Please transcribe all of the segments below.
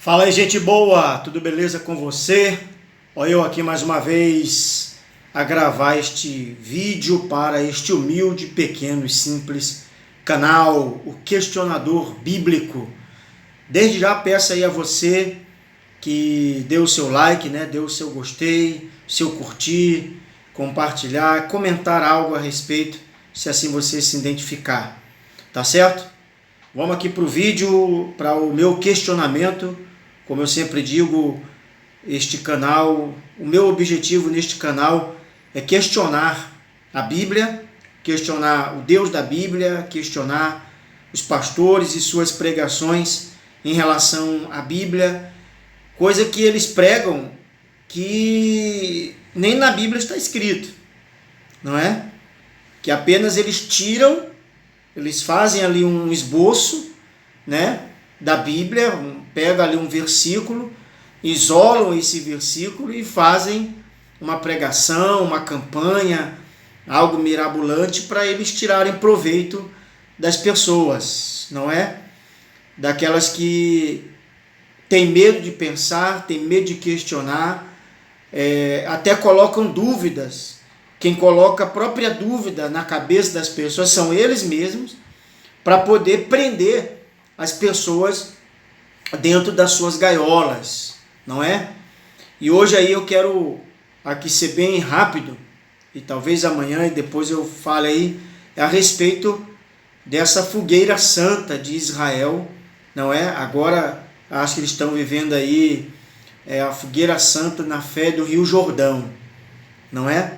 Fala aí, gente boa, tudo beleza com você? Olha eu aqui mais uma vez a gravar este vídeo para este humilde, pequeno e simples canal, o Questionador Bíblico. Desde já peço aí a você que dê o seu like, dê o seu gostei, seu curtir, compartilhar, comentar algo a respeito, se assim você se identificar, tá certo? Vamos aqui para o vídeo, para o meu questionamento. Como eu sempre digo, este canal, o meu objetivo neste canal é questionar a Bíblia, questionar o Deus da Bíblia, questionar os pastores e suas pregações em relação à Bíblia, coisa que eles pregam que nem na Bíblia está escrito, não é? Que apenas eles tiram, eles fazem ali um esboço, da Bíblia, pega ali um versículo, isolam esse versículo e fazem uma pregação, uma campanha, algo mirabolante para eles tirarem proveito das pessoas, não é? Daquelas que têm medo de pensar, têm medo de questionar, até colocam dúvidas. Quem coloca a própria dúvida na cabeça das pessoas são eles mesmos, para poder prender as pessoas dentro das suas gaiolas, não é? E hoje aí eu quero aqui ser bem rápido, e talvez amanhã e depois eu fale aí a respeito dessa fogueira santa de Israel, não é? Agora acho que eles estão vivendo aí a fogueira santa na fé do Rio Jordão, não é?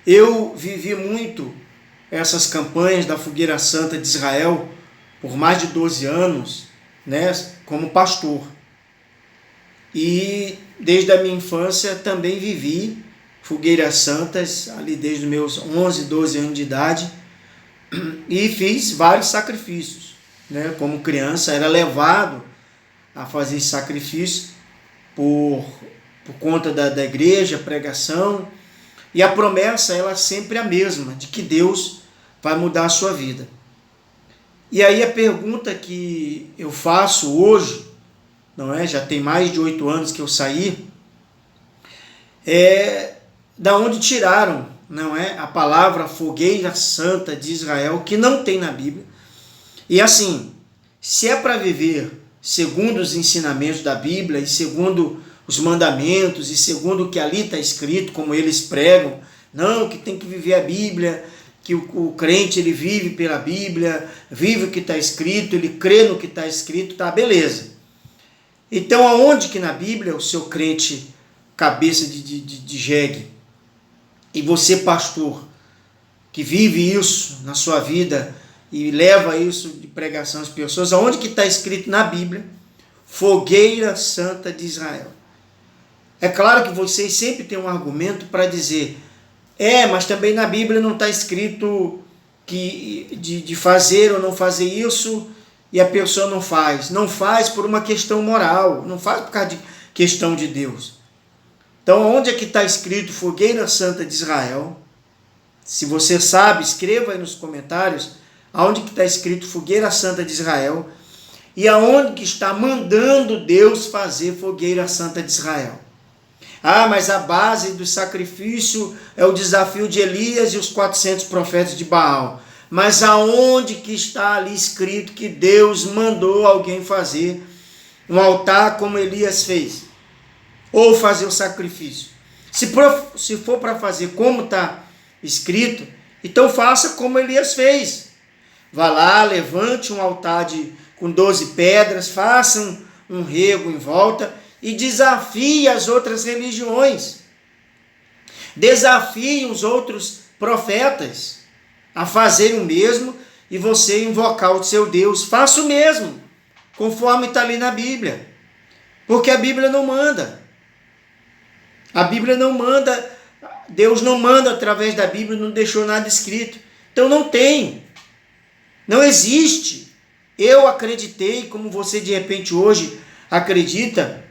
Eu vivi muito essas campanhas da fogueira santa de Israel por mais de 12 anos, como pastor. E desde a minha infância também vivi fogueiras santas, ali desde os meus 11, 12 anos de idade, e fiz vários sacrifícios. Como criança era levado a fazer sacrifício por conta da igreja, pregação, e a promessa ela é sempre a mesma, de que Deus vai mudar a sua vida. E aí a pergunta que eu faço hoje, não é? Já tem mais de 8 anos que eu saí, da onde tiraram, não é? A palavra fogueira santa de Israel, que não tem na Bíblia. E assim, se é para viver segundo os ensinamentos da Bíblia e segundo os mandamentos e segundo o que ali está escrito, como eles pregam, não, que tem que viver a Bíblia, que o crente ele vive pela Bíblia, vive o que está escrito, ele crê no que está escrito, tá, beleza. Então aonde que na Bíblia o seu crente cabeça de jegue, e você pastor, que vive isso na sua vida e leva isso de pregação às pessoas, aonde que está escrito na Bíblia, fogueira santa de Israel? É claro que vocês sempre têm um argumento para dizer, mas também na Bíblia não está escrito que de fazer ou não fazer isso, e a pessoa não faz. Não faz por uma questão moral, não faz por causa de questão de Deus. Então, onde é que está escrito fogueira santa de Israel? Se você sabe, escreva aí nos comentários, aonde que está escrito fogueira santa de Israel, e aonde que está mandando Deus fazer fogueira santa de Israel. Mas a base do sacrifício é o desafio de Elias e os 400 profetas de Baal. Mas aonde que está ali escrito que Deus mandou alguém fazer um altar como Elias fez? Ou fazer o sacrifício? Se for para fazer como está escrito, então faça como Elias fez. Vá lá, levante um altar com 12 pedras, faça um rego em volta e desafie as outras religiões. Desafie os outros profetas a fazerem o mesmo e você invocar o seu Deus. Faça o mesmo, conforme está ali na Bíblia. Porque a Bíblia não manda. A Bíblia não manda, Deus não manda através da Bíblia, não deixou nada escrito. Então não tem, não existe. Eu acreditei, como você de repente hoje acredita,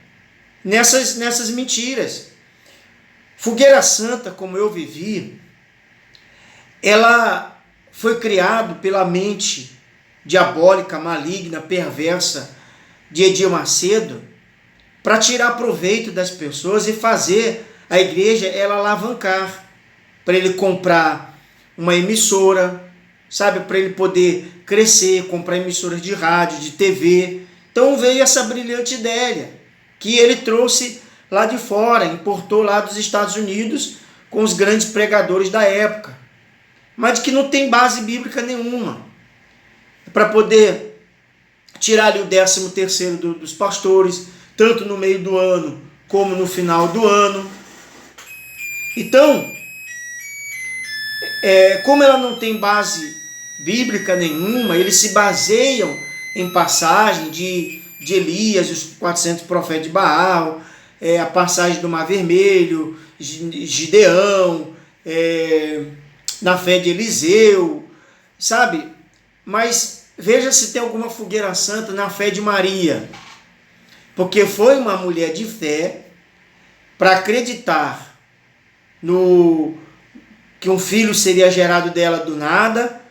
nessas mentiras. Fogueira santa, como eu vivi, ela foi criada pela mente diabólica, maligna, perversa de Edir Macedo para tirar proveito das pessoas e fazer a igreja ela alavancar, para ele comprar uma emissora, sabe, para ele poder crescer, comprar emissoras de rádio, de TV. Então veio essa brilhante ideia que ele trouxe lá de fora, importou lá dos Estados Unidos com os grandes pregadores da época, mas que não tem base bíblica nenhuma, para poder tirar ali o 13º dos pastores, tanto no meio do ano como no final do ano. Então, como ela não tem base bíblica nenhuma, eles se baseiam em passagem de Elias, os 400 profetas de Baal, a passagem do Mar Vermelho, Gideão, na fé de Eliseu, sabe? Mas veja se tem alguma fogueira santa na fé de Maria, porque foi uma mulher de fé para acreditar que um filho seria gerado dela do nada,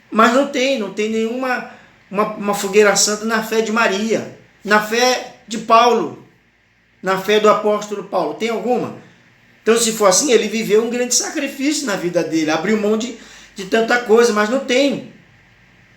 mas não tem nenhuma uma fogueira santa na fé de Maria, na fé de Paulo, na fé do apóstolo Paulo. Tem alguma? Então, se for assim, ele viveu um grande sacrifício na vida dele, abriu mão de tanta coisa, mas não tem